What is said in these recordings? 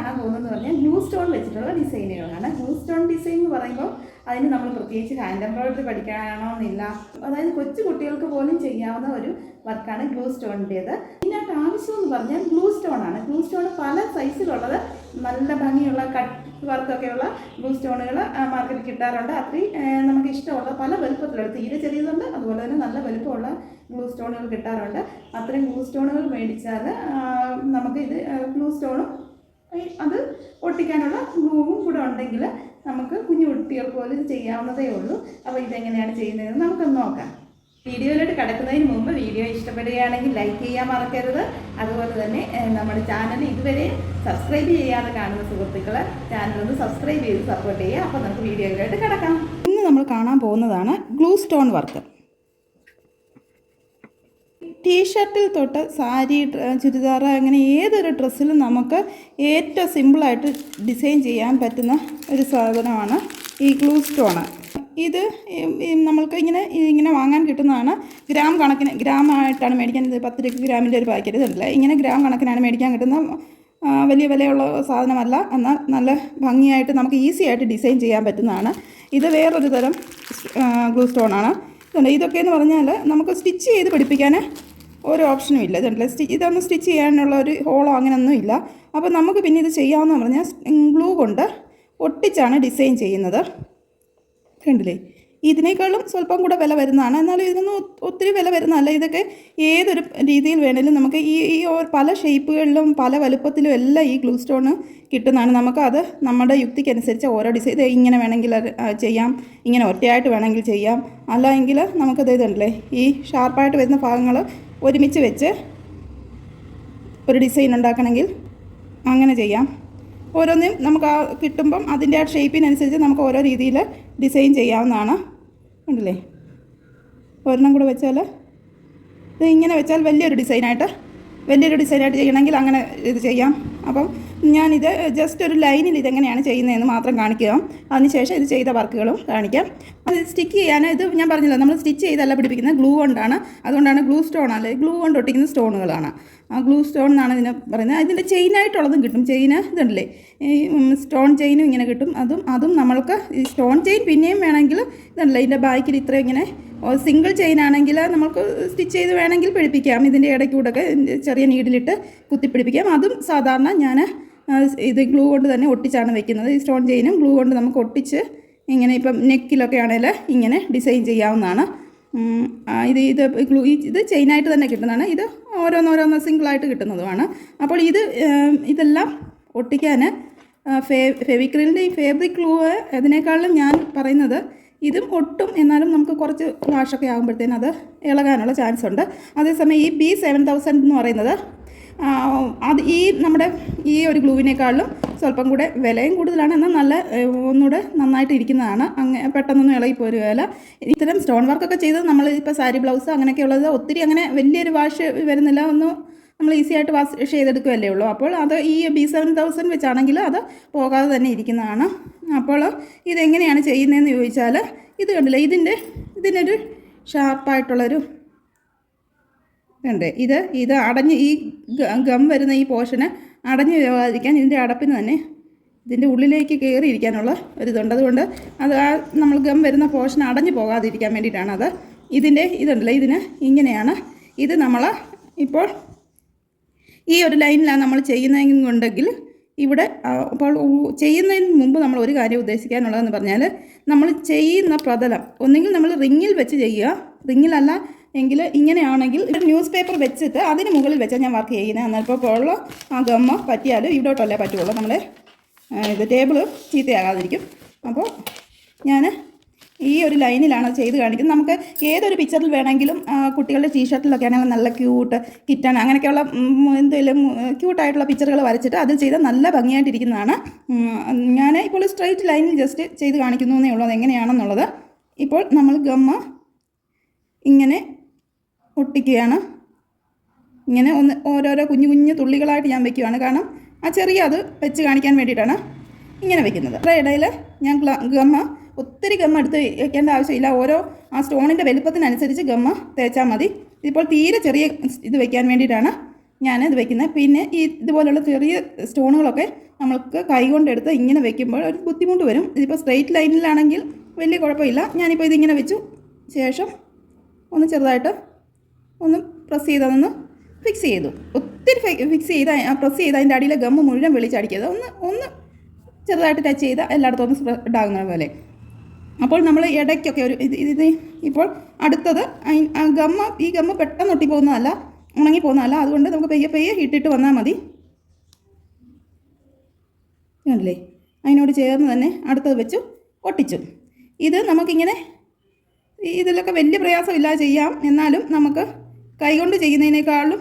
കാണാൻ പോകുന്നതെന്ന് പറഞ്ഞാൽ ഗ്ലൂ സ്റ്റോൺ വെച്ചിട്ടുള്ള ഡിസൈനുകളാണ്. ഗ്ലൂ സ്റ്റോൺ ഡിസൈൻ എന്ന് പറയുമ്പോൾ അതിന് നമ്മൾ പ്രത്യേകിച്ച് ഹാൻഡ് എംബ്രോയിഡറി പഠിക്കണമെന്നില്ല. അതായത് കൊച്ചു കുട്ടികൾക്ക് പോലും ചെയ്യാവുന്ന ഒരു വർക്കാണ് ഗ്ലൂ സ്റ്റോണിൻ്റേത്. ഇതിനായിട്ട് ആവശ്യമെന്ന് പറഞ്ഞാൽ ഗ്ലൂ സ്റ്റോണാണ്. ഗ്ലൂ സ്റ്റോൺ പല സൈസിലുള്ളത്, നല്ല ഭംഗിയുള്ള കട്ട് വർക്കൊക്കെയുള്ള ഗ്ലൂ സ്റ്റോണുകൾ മാർക്കറ്റിൽ കിട്ടാറുണ്ട്. അത്രയും നമുക്ക് ഇഷ്ടമുള്ള പല വലുപ്പത്തിലുള്ള, തീരെ ചെറിയതുണ്ട്, അതുപോലെ തന്നെ നല്ല വലുപ്പമുള്ള ഗ്ലൂ സ്റ്റോണുകൾ കിട്ടാറുണ്ട്. അത്രയും ഗ്ലൂ സ്റ്റോണുകൾ മേടിച്ചാൽ നമുക്ക് ഇത് ഗ്ലൂ സ്റ്റോണും അത് ഒട്ടിക്കാനുള്ള ഗ്ലൂവും കൂടെ ഉണ്ടെങ്കിൽ നമുക്ക് കുഞ്ഞു കുട്ടികൾക്ക് പോലും ചെയ്യാവുന്നതേ ഉള്ളൂ. അപ്പോൾ ഇതെങ്ങനെയാണ് ചെയ്യുന്നതെന്ന് നമുക്കൊന്ന് നോക്കാം. വീഡിയോയിലോട്ട് കിടക്കുന്നതിന് മുമ്പ് വീഡിയോ ഇഷ്ടപ്പെടുകയാണെങ്കിൽ ലൈക്ക് ചെയ്യാൻ മറക്കരുത്. അതുപോലെ തന്നെ നമ്മുടെ ചാനൽ ഇതുവരെ സബ്സ്ക്രൈബ് ചെയ്യാതെ കാണുന്ന സുഹൃത്തുക്കൾ ചാനലൊന്ന് സബ്സ്ക്രൈബ് ചെയ്ത് സപ്പോർട്ട് ചെയ്യുക. അപ്പോൾ നമുക്ക് വീഡിയോയിലോട്ട് കിടക്കാം. ഇന്ന് നമ്മൾ കാണാൻ പോകുന്നതാണ് ഗ്ലൂ സ്റ്റോൺ വർക്ക്. ടീഷർട്ടിൽ തൊട്ട് സാരി, ചുരിദാർ, അങ്ങനെ ഏതൊരു ഡ്രസ്സിലും നമുക്ക് ഏറ്റവും സിമ്പിളായിട്ട് ഡിസൈൻ ചെയ്യാൻ പറ്റുന്ന ഒരു സാധനമാണ് ഈ ഗ്ലൂ സ്റ്റോൺ. ഇത് നമ്മൾക്ക് ഇങ്ങനെ വാങ്ങാൻ കിട്ടുന്നതാണ്. ഗ്രാമായിട്ടാണ് മേടിക്കാൻ. ഇത് 10 ഗ്രാമിൻ്റെ ഒരു പാക്കറ്റ് ഇതുണ്ടല്ലേ, ഇങ്ങനെ ഗ്രാം കണക്കിനാണ് മേടിക്കാൻ കിട്ടുന്ന. വലിയ വിലയുള്ള സാധനമല്ല, എന്നാൽ നല്ല ഭംഗിയായിട്ട് നമുക്ക് ഈസി ആയിട്ട് ഡിസൈൻ ചെയ്യാൻ പറ്റുന്നതാണ്. ഇത് വേറൊരു തരം ഗ്ലൂ സ്റ്റോണാണ്. ഇതൊക്കെ എന്ന് പറഞ്ഞാൽ നമുക്ക് സ്റ്റിച്ച് ചെയ്ത് പഠിപ്പിക്കാൻ ഒരു ഓപ്ഷനും ഇല്ല. ഇതൊന്നും സ്റ്റിച്ച് ചെയ്യാനുള്ള ഒരു ഹോളോ അങ്ങനെയൊന്നും ഇല്ല. അപ്പോൾ നമുക്ക് പിന്നെ ഇത് ചെയ്യാമെന്ന് പറഞ്ഞാൽ ഗ്ലൂ കൊണ്ട് ഒട്ടിച്ചാണ് ഡിസൈൻ ചെയ്യുന്നത്. കണ്ടില്ലേ, ഇതിനേക്കാളും സ്വല്പം കൂടെ വില വരുന്നതാണ്. എന്നാലും ഇതിനൊന്നും ഒത്തിരി വില വരുന്നതല്ല. ഇതൊക്കെ ഏതൊരു രീതിയിൽ വേണമെങ്കിലും നമുക്ക് ഈ പല ഷേപ്പുകളിലും പല വലുപ്പത്തിലും എല്ലാം ഈ ഗ്ലൂ സ്റ്റോൺ കിട്ടുന്നതാണ്. നമുക്കത് നമ്മുടെ യുക്തിക്കനുസരിച്ച് ഓരോ ഡിസൈൻ, ഇത് ഇങ്ങനെ വേണമെങ്കിൽ ചെയ്യാം, ഇങ്ങനെ ഒറ്റയായിട്ട് വേണമെങ്കിൽ ചെയ്യാം. അല്ലെങ്കിൽ നമുക്കത് ഇതുണ്ടല്ലേ, ഈ ഷാർപ്പായിട്ട് വരുന്ന ഭാഗങ്ങൾ ഒരുമിച്ച് വെച്ച് ഒരു ഡിസൈൻ ഉണ്ടാക്കണമെങ്കിൽ അങ്ങനെ ചെയ്യാം. ഓരോന്നും നമുക്ക് കിട്ടുമ്പം അതിൻ്റെ ആ ഷേപ്പിനനുസരിച്ച് നമുക്ക് ഓരോ രീതിയിൽ ഡിസൈൻ ചെയ്യാവുന്നതാണ്. ഉണ്ടല്ലേ, ഒരെണ്ണം കൂടെ വെച്ചാൽ ഇത് ഇങ്ങനെ വെച്ചാൽ വലിയൊരു ഡിസൈനായിട്ട് ചെയ്യണമെങ്കിൽ അങ്ങനെ ഇത് ചെയ്യാം. അപ്പം ഞാനിത് ജസ്റ്റ് ഒരു ലൈനിൽ ഇതെങ്ങനെയാണ് ചെയ്യുന്നതെന്ന് മാത്രം കാണിക്കുക. അതിനുശേഷം ഇത് ചെയ്ത വർക്കുകളും കാണിക്കാം. അത് സ്റ്റിക്ക് ചെയ്യാൻ ഇത് ഞാൻ പറഞ്ഞില്ല, നമ്മൾ സ്റ്റിച്ച് ചെയ്തല്ല പിടിപ്പിക്കുന്നത്, ഗ്ലൂ കൊണ്ടാണ്. അതുകൊണ്ടാണ് ഗ്ലൂ സ്റ്റോൺ അല്ലേ, ഗ്ലൂ കൊണ്ട് ഒട്ടിക്കുന്ന സ്റ്റോണുകളാണ്. ആ ഗ്ലൂ സ്റ്റോൺ എന്നാണ് ഇതിനെ പറയുന്നത്. ഇതിൻ്റെ ചെയിനായിട്ടുള്ളതും കിട്ടും. ചെയിന് ഇതുണ്ടല്ലേ, ഈ സ്റ്റോൺ ചെയിനും ഇങ്ങനെ കിട്ടും. അതും നമ്മൾക്ക് ഈ സ്റ്റോൺ ചെയിൻ പിന്നെയും വേണമെങ്കിൽ ഇതുണ്ടല്ലേ, ഇതിൻ്റെ ബാക്കിൽ ഇത്രയും ഇങ്ങനെ സിംഗിൾ ചെയിൻ ആണെങ്കിൽ നമുക്ക് സ്റ്റിച്ച് ചെയ്ത് വേണമെങ്കിൽ പിടിപ്പിക്കാം. ഇതിൻ്റെ ഇടയ്ക്കൂടൊക്കെ ചെറിയ നീഡിലിട്ട് കുത്തിപ്പിടിപ്പിക്കാം. അതും സാധാരണ ഞാൻ ഇത് ഗ്ലൂ കൊണ്ട് തന്നെ ഒട്ടിച്ചാണ് വെക്കുന്നത്. ഈ സ്റ്റോൺ ചെയിനും ഗ്ലൂ കൊണ്ട് നമുക്ക് ഒട്ടിച്ച് ഇങ്ങനെ ഇപ്പം നെക്കിലൊക്കെ ആണെങ്കിൽ ഇങ്ങനെ ഡിസൈൻ ചെയ്യാവുന്നതാണ്. ഇത് ചെയിനായിട്ട് തന്നെ കിട്ടുന്നതാണ്. ഇത് ഓരോന്നോരോന്ന് സിംഗിളായിട്ട് കിട്ടുന്നതുമാണ്. അപ്പോൾ ഇതെല്ലാം ഒട്ടിക്കാൻ ഫെവിക്രിലിൻ്റെ ഈ ഫാബ്രിക് ഗ്ലൂ അതിനേക്കാളും ഞാൻ പറയുന്നത് ഇതും ഒട്ടും, എന്നാലും നമുക്ക് കുറച്ച് വാഷൊക്കെ ആകുമ്പോഴത്തേനും അത് ഇളകാനുള്ള ചാൻസ് ഉണ്ട്. അതേസമയം ഈ B7000 എന്ന് പറയുന്നത് അത് നമ്മുടെ ഈ ഒരു ഗ്ലൂവിനേക്കാളും സ്വല്പം കൂടെ വിലയും കൂടുതലാണ്. എന്നാൽ ഒന്നുകൂടെ നന്നായിട്ട് ഇരിക്കുന്നതാണ്. പെട്ടെന്നൊന്നും ഇളകിപ്പോരുകയില്ല. ഇത്തരം സ്റ്റോൺ വർക്കൊക്കെ ചെയ്ത് നമ്മൾ ഇപ്പോൾ സാരി ബ്ലൗസ് അങ്ങനെയൊക്കെയുള്ളത് ഒത്തിരി അങ്ങനെ വലിയൊരു വാഷ് വരുന്നില്ല. നമ്മൾ ഈസി ആയിട്ട് വാഷ് ചെയ്തെടുക്കുകയല്ലേ ഉള്ളൂ. അപ്പോൾ അത് ഈ B7000 വെച്ചാണെങ്കിൽ അത് പോകാതെ തന്നെ ഇരിക്കുന്നതാണ്. അപ്പോൾ ഇതെങ്ങനെയാണ് ചെയ്യുന്നതെന്ന് ചോദിച്ചാൽ ഇത് കണ്ടില്ല, ഇതിനൊരു ഷാർപ്പായിട്ടുള്ളൊരു ഉണ്ട്. ഇത് അടഞ്ഞ് ഈ ഗം വരുന്ന ഈ പോർഷന് അടഞ്ഞു പോകാതിരിക്കാൻ ഇതിൻ്റെ അടപ്പിന് തന്നെ ഇതിൻ്റെ ഉള്ളിലേക്ക് കയറിയിരിക്കാനുള്ള ഒരിതുണ്ട്. അതുകൊണ്ട് നമ്മൾ ഗം വരുന്ന പോർഷൻ അടഞ്ഞു പോകാതിരിക്കാൻ വേണ്ടിയിട്ടാണ് അത്. ഇതുണ്ടല്ലോ, ഇതിന് ഇങ്ങനെയാണ്. ഇത് നമ്മൾ ഇപ്പോൾ ഈ ഒരു ലൈനിലാണ് നമ്മൾ ചെയ്യുന്നതെന്നുണ്ടെങ്കിൽ ഇവിടെ അപ്പോൾ ചെയ്യുന്നതിന് മുമ്പ് നമ്മൾ ഒരു കാര്യം ഉദ്ദേശിക്കാനുള്ളതെന്ന് പറഞ്ഞാൽ, നമ്മൾ ചെയ്യുന്ന പ്രതലം ഒന്നുകിൽ നമ്മൾ റിങ്ങിൽ വെച്ച് ചെയ്യുക, റിങ്ങിലല്ല എങ്കിൽ ഇങ്ങനെയാണെങ്കിൽ ഒരു ന്യൂസ് പേപ്പർ വെച്ചിട്ട് അതിന് മുകളിൽ വെച്ചാൽ ഞാൻ വർക്ക് ചെയ്യുന്നത്. എന്നാൽ ഇപ്പോൾ ഉള്ള ആ ഗമ്മ പറ്റിയാലും ഇവിടോട്ടല്ലേ പറ്റുള്ളൂ, നമ്മുടെ ഇത് ടേബിൾ ചീത്തയാകാതിരിക്കും. അപ്പോൾ ഞാൻ ഈ ഒരു ലൈനിലാണ് ചെയ്ത് കാണിക്കുന്നത്. നമുക്ക് ഏതൊരു പിക്ചറിൽ വേണമെങ്കിലും കുട്ടികളുടെ ടീഷർട്ടിലൊക്കെ ആണെങ്കിൽ നല്ല ക്യൂട്ട് കിറ്റാണ് അങ്ങനെയൊക്കെയുള്ള എന്തെങ്കിലും ക്യൂട്ടായിട്ടുള്ള പിക്ചറുകൾ വരച്ചിട്ട് അതിൽ ചെയ്താൽ നല്ല ഭംഗിയായിട്ടിരിക്കുന്നതാണ്. ഞാൻ ഇപ്പോൾ സ്ട്രൈറ്റ് ലൈനിൽ ജസ്റ്റ് ചെയ്ത് കാണിക്കുന്നു എന്നേ ഉള്ളൂ അതെങ്ങനെയാണെന്നുള്ളത്. ഇപ്പോൾ നമ്മൾ ഗമ്മ ഇങ്ങനെ ഒട്ടിക്കുകയാണ്. ഇങ്ങനെ ഓരോരോ കുഞ്ഞു കുഞ്ഞു തുള്ളികളായിട്ട് ഞാൻ വയ്ക്കുകയാണ്. കാരണം ആ ചെറിയ അത് വെച്ച് കാണിക്കാൻ വേണ്ടിയിട്ടാണ് ഇങ്ങനെ വെക്കുന്നത്. അതിൻ്റെ ഇടയിൽ ഞാൻ ഗമ്മ ഒത്തിരി ഗമ്മ എടുത്ത് വയ്ക്കേണ്ട ആവശ്യമില്ല. ആ സ്റ്റോണിൻ്റെ വലുപ്പത്തിനനുസരിച്ച് ഗമ്മ തേച്ചാൽ മതി. ഇപ്പോൾ തീരെ ചെറിയ ഇത് വയ്ക്കാൻ വേണ്ടിയിട്ടാണ് ഞാനിത് വെക്കുന്നത്. പിന്നെ ഇതുപോലുള്ള ചെറിയ സ്റ്റോണുകളൊക്കെ നമ്മൾക്ക് കൈകൊണ്ടെടുത്ത് ഇങ്ങനെ വെക്കുമ്പോൾ ഒരു ബുദ്ധിമുട്ട് വരും. ഇതിപ്പോൾ സ്ട്രെയിറ്റ് ലൈനിലാണെങ്കിൽ വലിയ കുഴപ്പമില്ല. ഞാനിപ്പോൾ ഇതിങ്ങനെ വെച്ചു. ശേഷം ഒന്ന് ചെറുതായിട്ട് ഒന്ന് പ്രസ് ചെയ്തൊന്ന് ഫിക്സ് ചെയ്തു. ഒത്തിരി ഫിക്സ് ചെയ്ത് പ്രസ് ചെയ്ത് അതിൻ്റെ അടിയിലെ ഗമ്മ് മുഴുവൻ വെളിച്ചടിക്കരുത്. ഒന്ന് ചെറുതായിട്ട് ടച്ച് ചെയ്ത് എല്ലായിടത്തും ഒന്ന് സ്പ്രെഡ് ആകുന്ന പോലെ. അപ്പോൾ നമ്മൾ ഇടയ്ക്കൊക്കെ ഇത് ഇപ്പോൾ അടുത്തത് ഈ ഗമ്മ് പെട്ടെന്ന് ഒട്ടിപ്പോകുന്നതല്ല, ഉണങ്ങിപ്പോകുന്നതല്ല. അതുകൊണ്ട് നമുക്ക് പെയ്യെ ഇട്ടിട്ട് വന്നാൽ മതി. കണ്ടില്ലേ? അതിനോട് ചേർന്ന് തന്നെ അടുത്തത് വെച്ചു ഒട്ടിച്ചു. ഇത് നമുക്കിങ്ങനെ ഇതിലൊക്കെ വലിയ പ്രയാസമില്ലാതെ ചെയ്യാം. എന്നാലും നമുക്ക് കൈകൊണ്ട് ചെയ്യുന്നതിനേക്കാളും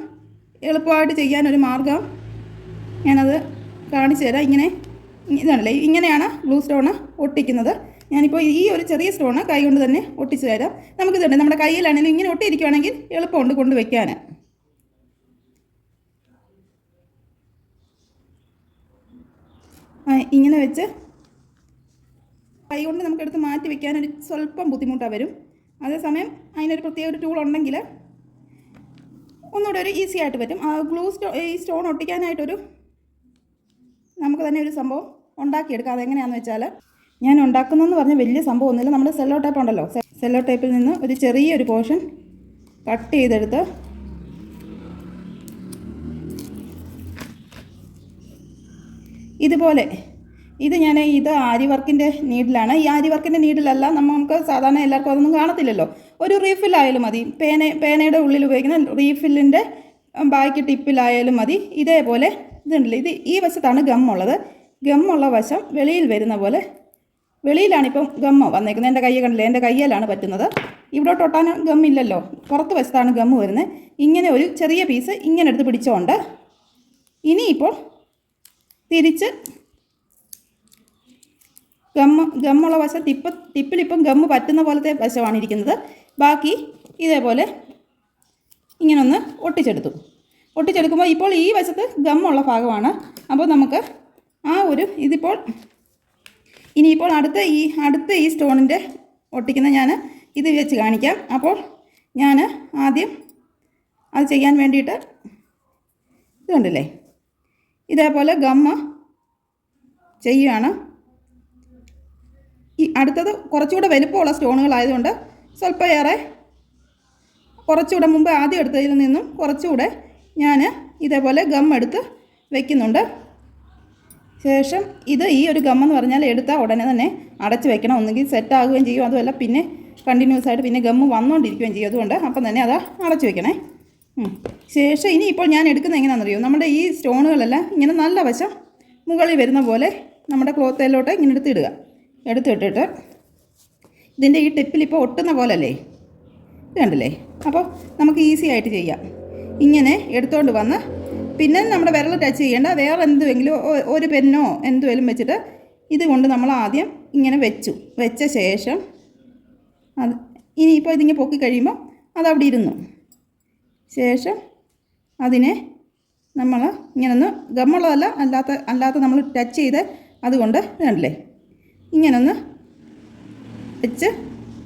എളുപ്പമായിട്ട് ചെയ്യാനൊരു മാർഗ്ഗം ഞാനത് കാണിച്ചു തരാം. ഇതാണല്ലേ, ഇങ്ങനെയാണ് ഗ്ലൂ സ്റ്റോണ് ഒട്ടിക്കുന്നത്. ഞാനിപ്പോൾ ഈ ഒരു ചെറിയ സ്റ്റോണ് കൈ കൊണ്ട് തന്നെ ഒട്ടിച്ചു തരാം. നമുക്കിതുണ്ട്, നമ്മുടെ കയ്യിലാണെങ്കിലും ഇങ്ങനെ ഒട്ടിയിരിക്കുകയാണെങ്കിൽ എളുപ്പമുണ്ട് കൊണ്ട് വയ്ക്കാൻ. ഇങ്ങനെ വെച്ച് കൈ കൊണ്ട് നമുക്കെടുത്ത് മാറ്റി വയ്ക്കാനൊരു സ്വല്പം ബുദ്ധിമുട്ടാണ് വരും. അതേസമയം അതിനൊരു പ്രത്യേക ഒരു ടൂൾ ഉണ്ടെങ്കിൽ ഒന്നുകൂടെ ഒരു ഈസി ആയിട്ട് പറ്റും. ഈ സ്റ്റോൺ ഒട്ടിക്കാനായിട്ടൊരു നമുക്ക് തന്നെ ഒരു സംഭവം ഉണ്ടാക്കിയെടുക്കാം. അതെങ്ങനെയാണെന്ന് വെച്ചാൽ, ഞാൻ ഉണ്ടാക്കുന്നതെന്ന് പറഞ്ഞാൽ വലിയ സംഭവം ഒന്നുമില്ല. നമ്മുടെ സെല്ലോ ടേപ്പ് ഉണ്ടല്ലോ, സെല്ലോ ടേപ്പിൽ നിന്ന് ഒരു ചെറിയൊരു പോർഷൻ കട്ട് ചെയ്തെടുത്ത് ഇതുപോലെ ഇത് ആരി വർക്കിൻ്റെ നീഡിലാണ്. ഈ ആരി വർക്കിൻ്റെ നീഡിലല്ല, നമുക്ക് സാധാരണ എല്ലാവർക്കും അതൊന്നും കാണത്തില്ലല്ലോ. ഒരു റീഫിലായാലും മതി, പേനയുടെ ഉള്ളിൽ ഉപയോഗിക്കുന്ന റീഫില്ലിൻ്റെ ബാക്കി ടിപ്പിലായാലും മതി. ഇതേപോലെ ഇതുണ്ടല്ലോ, ഈ വശത്താണ് ഗമ്മുള്ളത്. ഗമ്മുള്ള വശം വെളിയിൽ വരുന്ന പോലെ, വെളിയിലാണിപ്പം ഗമ്മ് വന്നേക്കുന്നത്. എൻ്റെ കൈ കണ്ടില്ലേ, എൻ്റെ കയ്യിലാണ് പറ്റുന്നത്. ഇവിടോട്ട് ഒട്ടാൻ ഗമ്മില്ലല്ലോ, പുറത്ത് വശത്താണ് ഗമ്മ് വരുന്നത്. ഇങ്ങനെ ഒരു ചെറിയ പീസ് ഇങ്ങനെ എടുത്ത് പിടിച്ചോണ്ട് ഇനിയിപ്പോൾ തിരിച്ച് ഗമ്മുള്ള വശം ടിപ്പിലിപ്പം ഗമ്മ് പറ്റുന്ന പോലത്തെ വശമാണ് ഇരിക്കുന്നത്. ബാക്കി ഇതേപോലെ ഇങ്ങനൊന്ന് ഒട്ടിച്ചെടുക്കുമ്പോൾ ഇപ്പോൾ ഈ വശത്ത് ഗമ്മുള്ള ഭാഗമാണ്. അപ്പോൾ നമുക്ക് ഇനിയിപ്പോൾ അടുത്ത ഈ സ്റ്റോണിൻ്റെ ഒട്ടിക്കുന്ന ഞാൻ ഇത് വെച്ച് കാണിക്കാം. അപ്പോൾ ഞാൻ ആദ്യം അത് ചെയ്യാൻ വേണ്ടിയിട്ട് ഇത് കണ്ടില്ലേ, ഇതേപോലെ ഗമ്മ് ചെയ്യുകയാണ്. ഈ അടുത്തത് കുറച്ചുകൂടെ വലുപ്പമുള്ള സ്റ്റോണുകളായതുകൊണ്ട് സ്വല്പം കുറച്ചുകൂടെ മുമ്പ് ആദ്യം എടുത്തതിൽ നിന്നും കുറച്ചുകൂടെ ഞാൻ ഇതേപോലെ ഗം എടുത്ത് വയ്ക്കുന്നുണ്ട്. ശേഷം ഈ ഒരു ഗമ്മെന്ന് പറഞ്ഞാൽ എടുത്താൽ ഉടനെ തന്നെ അടച്ച് വെക്കണം. ഒന്നുകിൽ സെറ്റാകുകയും ചെയ്യും, അതുമല്ല പിന്നെ കണ്ടിന്യൂസ് ആയിട്ട് പിന്നെ ഗമ്മ് വന്നുകൊണ്ടിരിക്കുകയും ചെയ്യും. അതുകൊണ്ട് അപ്പം തന്നെ അത് അടച്ച് വെക്കണേ. ശേഷം ഇനിയിപ്പോൾ ഞാൻ എടുക്കുന്നത് എങ്ങനെയാണെന്നറിയോ, നമ്മുടെ ഈ സ്റ്റോണുകളെല്ലാം ഇങ്ങനെ നല്ല വശം മുകളിൽ വരുന്ന പോലെ നമ്മുടെ ക്ലോത്തിലോട്ട് ഇങ്ങനെ എടുത്തിട്ടിട്ട് ഇതിൻ്റെ ഈ ടിപ്പിലിപ്പോൾ ഒട്ടുന്ന പോലല്ലേ, ഇത് കണ്ടില്ലേ. അപ്പോൾ നമുക്ക് ഈസി ആയിട്ട് ചെയ്യാം. ഇങ്ങനെ എടുത്തുകൊണ്ട് വന്ന് പിന്നെ നമ്മുടെ വിരൽ ടച്ച് ചെയ്യേണ്ട, വേറെ എന്തുമെങ്കിലും ഒരു പെന്നോ എന്തുമെങ്കിലും വെച്ചിട്ട് ഇതുകൊണ്ട് നമ്മൾ ആദ്യം ഇങ്ങനെ വെച്ച ശേഷം ഇനിയിപ്പോൾ ഇതിങ്ങനെ പൊക്കി കഴിയുമ്പോൾ അതവിടെ ഇരുന്നു. ശേഷം അതിനെ നമ്മൾ ഇങ്ങനൊന്ന് ഗമ്മുള്ളതല്ല, അല്ലാത്ത നമ്മൾ ടച്ച് ചെയ്ത് അതുകൊണ്ട് കണ്ടില്ലേ ഇങ്ങനൊന്ന് വെച്ച്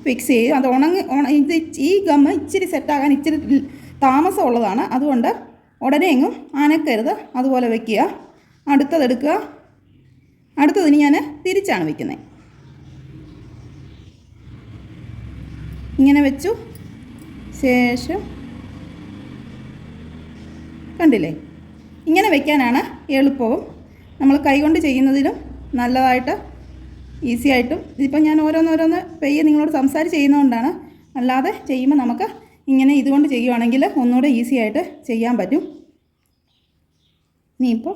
ഫിക്സ് ചെയ്യും. അത് ഈ ഗമ്മ് ഇച്ചിരി സെറ്റാകാൻ ഇച്ചിരി താമസമുള്ളതാണ്. അതുകൊണ്ട് ഉടനെ എങ്ങും അനക്കരുത്, അതുപോലെ വയ്ക്കുക. അടുത്തതെടുക്കുക. അടുത്തതിന് ഞാൻ തിരിച്ചാണ് വയ്ക്കുന്നത്. ഇങ്ങനെ വെച്ചു. ശേഷം കണ്ടില്ലേ, ഇങ്ങനെ വയ്ക്കാനാണ് എളുപ്പവും. നമ്മൾ കൈകൊണ്ട് ചെയ്യുന്നതിലും നല്ലതായിട്ട് ഈസി ആയിട്ടും. ഇതിപ്പോൾ ഞാൻ ഓരോന്നോരോന്ന് പെയ്യെ നിങ്ങളോട് സംസാരിച്ച് ചെയ്യുന്നതുകൊണ്ടാണ്. അല്ലാതെ ചെയ്യുമ്പോൾ നമുക്ക് ഇങ്ങനെ ഇതുകൊണ്ട് ചെയ്യുവാണെങ്കിൽ ഒന്നുകൂടെ ഈസി ആയിട്ട് ചെയ്യാൻ പറ്റും. ഇനിയിപ്പോൾ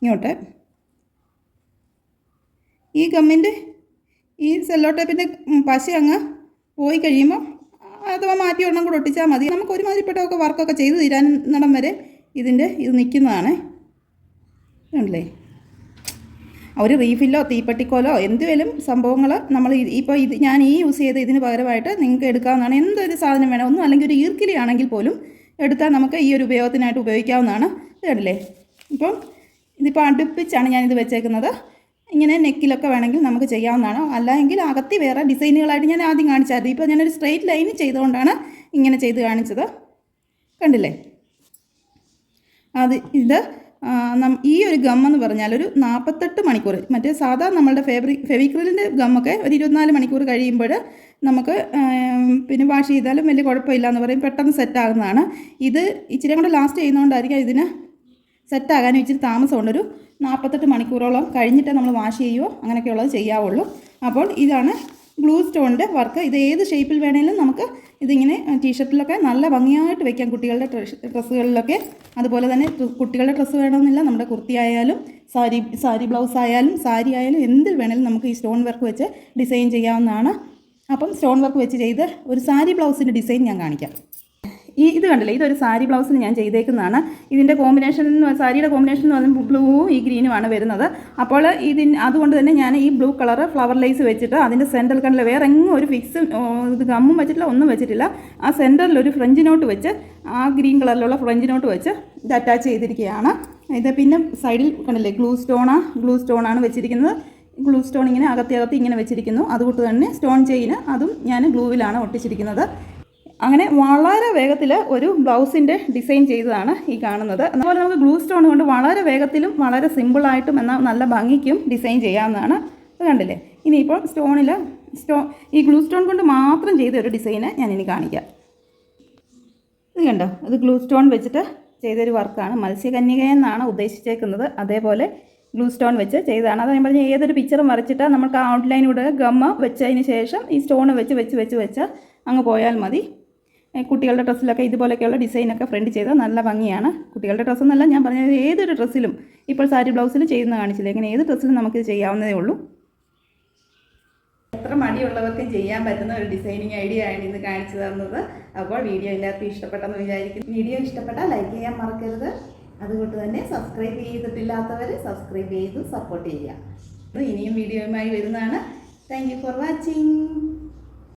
ഇങ്ങോട്ട് ഈ ഗമ്മിൻ്റെ ഈ സെല്ലോ ടേപ്പിൻ്റെ പശ അങ്ങ് പോയി കഴിയുമ്പോൾ അഥവാ മാറ്റി ഒരെണ്ണം കൂടെ ഒട്ടിച്ചാൽ മതി. നമുക്ക് ഒരുമാതിരിപ്പെട്ടൊക്കെ വർക്കൊക്കെ ചെയ്ത് തീരാനിടം വരെ ഇത് നിൽക്കുന്നതാണ്. ഉണ്ടല്ലേ, ഒരു റീഫില്ലോ തീപ്പെട്ടിക്കോലോ എന്തുവേലും സംഭവങ്ങൾ നമ്മൾ ഇപ്പോൾ ഞാൻ യൂസ് ചെയ്ത് ഇതിന് പകരമായിട്ട് നിങ്ങൾക്ക് എടുക്കാവുന്നതാണ്. എന്തൊരു സാധനം വേണം, ഒന്നും അല്ലെങ്കിൽ ഒരു ഈർക്കിലി ആണെങ്കിൽ പോലും എടുത്താൽ നമുക്ക് ഈ ഒരു ഉപയോഗത്തിനായിട്ട് ഉപയോഗിക്കാവുന്നതാണ്. ഇത് കണ്ടില്ലേ, ഇപ്പം ഇതിപ്പോൾ അടുപ്പിച്ചാണ് ഞാനിത് വെച്ചേക്കുന്നത്. ഇങ്ങനെ നെക്കിലൊക്കെ വേണമെങ്കിൽ നമുക്ക് ചെയ്യാവുന്നതാണ്. അല്ലെങ്കിൽ അകത്തി വേറെ ഡിസൈനുകളായിട്ട് ഞാൻ ആദ്യം കാണിച്ചായിരുന്നു. ഇപ്പോൾ ഞാനൊരു സ്ട്രെയിറ്റ് ലൈൻ ചെയ്തുകൊണ്ടാണ് ഇങ്ങനെ ചെയ്ത് കാണിച്ചത്. കണ്ടില്ലേ, ഇത് ഈ ഒരു ഗം എന്ന് പറഞ്ഞാൽ ഒരു 48 മണിക്കൂർ, മറ്റേ സാധാ നമ്മളുടെ ഫെവിക്രിലിൻ്റെ ഗമ്മൊക്കെ ഒരു 24 മണിക്കൂർ കഴിയുമ്പോൾ നമുക്ക് പിന്നെ വാഷ് ചെയ്താലും വലിയ കുഴപ്പമില്ല എന്ന് പറയും, പെട്ടെന്ന് സെറ്റാകുന്നതാണ്. ഇത് ഇച്ചിരി കൂടെ ലാസ്റ്റ് ചെയ്യുന്നതുകൊണ്ടായിരിക്കും ഇതിന് സെറ്റാകാനും ഇച്ചിരി താമസമുണ്ട്. ഒരു 48 മണിക്കൂറോളം കഴിഞ്ഞിട്ട് നമ്മൾ വാഷ് ചെയ്യുമോ അങ്ങനെയൊക്കെയുള്ളത് ചെയ്യാവുള്ളൂ. അപ്പോൾ ഇതാണ് ഗ്ലൂ സ്റ്റോണിൻ്റെ വർക്ക്. ഇത് ഏത് ഷേപ്പിൽ വേണമെങ്കിലും നമുക്ക് ഇതിങ്ങനെ ടീഷർട്ടിലൊക്കെ നല്ല ഭംഗിയായിട്ട് വെക്കാം, കുട്ടികളുടെ ഡ്രസ്സുകളിലൊക്കെ. അതുപോലെ തന്നെ കുട്ടികളുടെ ഡ്രസ്സ് വേണമെന്നില്ല, നമ്മുടെ കുർത്തി ആയാലും സാരി ബ്ലൗസ് ആയാലും സാരി ആയാലും എന്തിൽ വേണമെങ്കിലും നമുക്ക് ഈ സ്റ്റോൺ വർക്ക് വെച്ച് ഡിസൈൻ ചെയ്യാവുന്നതാണ്. അപ്പം സ്റ്റോൺ വർക്ക് വെച്ച് ചെയ്ത് ഒരു സാരി ബ്ലൗസിൻ്റെ ഡിസൈൻ ഞാൻ കാണിക്കാം. ഇത് കണ്ടില്ലേ, ഇതൊരു സാരി ബ്ലൗസിന് ഞാൻ ചെയ്തേക്കുന്നതാണ്. ഇതിൻ്റെ കോമ്പിനേഷൻ സാരിയുടെ കോമ്പിനേഷൻ എന്ന് പറയുമ്പോൾ ബ്ലൂവും ഈ ഗ്രീനുമാണ് വരുന്നത്. അപ്പോൾ അതുകൊണ്ട് തന്നെ ഞാൻ ഈ ബ്ലൂ കളർ ഫ്ലവർ ലേസ് വെച്ചിട്ട് അതിൻ്റെ സെൻറ്ററിൽ കണ്ടില്ല, വേറെ എങ്ങും ഒരു ഫിക്സ് ഇത് ഗമ്മും വെച്ചിട്ടില്ല, ഒന്നും വെച്ചിട്ടില്ല. ആ സെൻറ്ററിൽ ഒരു ഫ്രഞ്ച് നോട്ട് വെച്ച്, ആ ഗ്രീൻ കളറിലുള്ള ഫ്രഞ്ച് നോട്ട് വെച്ച് ഇത് അറ്റാച്ച് ചെയ്തിരിക്കുകയാണ്. ഇത് പിന്നെ സൈഡിൽ കണ്ടില്ലേ ഗ്ലൂ സ്റ്റോണാണ് വെച്ചിരിക്കുന്നത്. ഗ്ലൂ സ്റ്റോൺ ഇങ്ങനെ അകത്തി ഇങ്ങനെ വെച്ചിരിക്കുന്നു. അതുകൊണ്ട് തന്നെ സ്റ്റോൺ ചെയിന് അതും ഞാൻ ഗ്ലൂവിലാണ് ഒട്ടിച്ചിരിക്കുന്നത്. അങ്ങനെ വളരെ വേഗത്തിൽ ഒരു ബ്ലൗസിൻ്റെ ഡിസൈൻ ചെയ്തതാണ് ഈ കാണുന്നത്. അതുപോലെ നമുക്ക് ഗ്ലൂ സ്റ്റോൺ കൊണ്ട് വളരെ വേഗത്തിലും വളരെ സിമ്പിളായിട്ടും എന്നാൽ നല്ല ഭംഗിക്കും ഡിസൈൻ ചെയ്യാവുന്നതാണ്. അത് കണ്ടില്ലേ. ഇനിയിപ്പോൾ ഈ ഗ്ലൂ സ്റ്റോൺ കൊണ്ട് മാത്രം ചെയ്ത ഒരു ഡിസൈന് ഞാനിനി കാണിക്കാം. ഇത് കണ്ടോ, ഇത് ഗ്ലൂ സ്റ്റോൺ വെച്ചിട്ട് ചെയ്തൊരു വർക്കാണ്. മത്സ്യകന്യക എന്നാണ് ഉദ്ദേശിച്ചേക്കുന്നത്. അതേപോലെ ഗ്ലൂ സ്റ്റോൺ വെച്ച് ചെയ്തതാണ്. അത് ഞാൻ പറഞ്ഞാൽ ഏതൊരു പിക്ചറും വരച്ചിട്ട് നമുക്ക് ആ ഔട്ട്ലൈനിലൂടെ ഗമ്മ വെച്ചതിന് ശേഷം ഈ സ്റ്റോൺ വെച്ച് അങ്ങ് പോയാൽ മതി. കുട്ടികളുടെ ഡ്രസ്സിലൊക്കെ ഇതുപോലെയൊക്കെയുള്ള ഡിസൈനൊക്കെ ഫ്രണ്ട് ചെയ്താൽ നല്ല ഭംഗിയാണ്. കുട്ടികളുടെ ഡ്രസ്സെന്നല്ല ഞാൻ പറഞ്ഞത്, ഏതൊരു ഡ്രസ്സിലും ഇപ്പോൾ സാരി ബ്ലൗസിൽ ചെയ്യുന്ന കാണിച്ചില്ല, ഇങ്ങനെ ഏത് ഡ്രസ്സിലും നമുക്കിത് ചെയ്യാവുന്നതേ ഉള്ളൂ. എത്ര മടിയുള്ളവർക്കും ചെയ്യാൻ പറ്റുന്ന ഒരു ഡിസൈനിങ് ഐഡിയ ആണ് ഇന്ന് കാണിച്ചു തന്നത്. അപ്പോൾ വീഡിയോ എല്ലാവർക്കും ഇഷ്ടപ്പെട്ടെന്ന് വിചാരിക്കുന്നു. വീഡിയോ ഇഷ്ടപ്പെട്ടാൽ ലൈക്ക് ചെയ്യാൻ മറക്കരുത്. അതുകൊണ്ട് തന്നെ സബ്സ്ക്രൈബ് ചെയ്തിട്ടില്ലാത്തവർ സബ്സ്ക്രൈബ് ചെയ്ത് സപ്പോർട്ട് ചെയ്യുക. ഇനിയും വീഡിയോയുമായി വരുന്നതാണ്. Thank you for watching.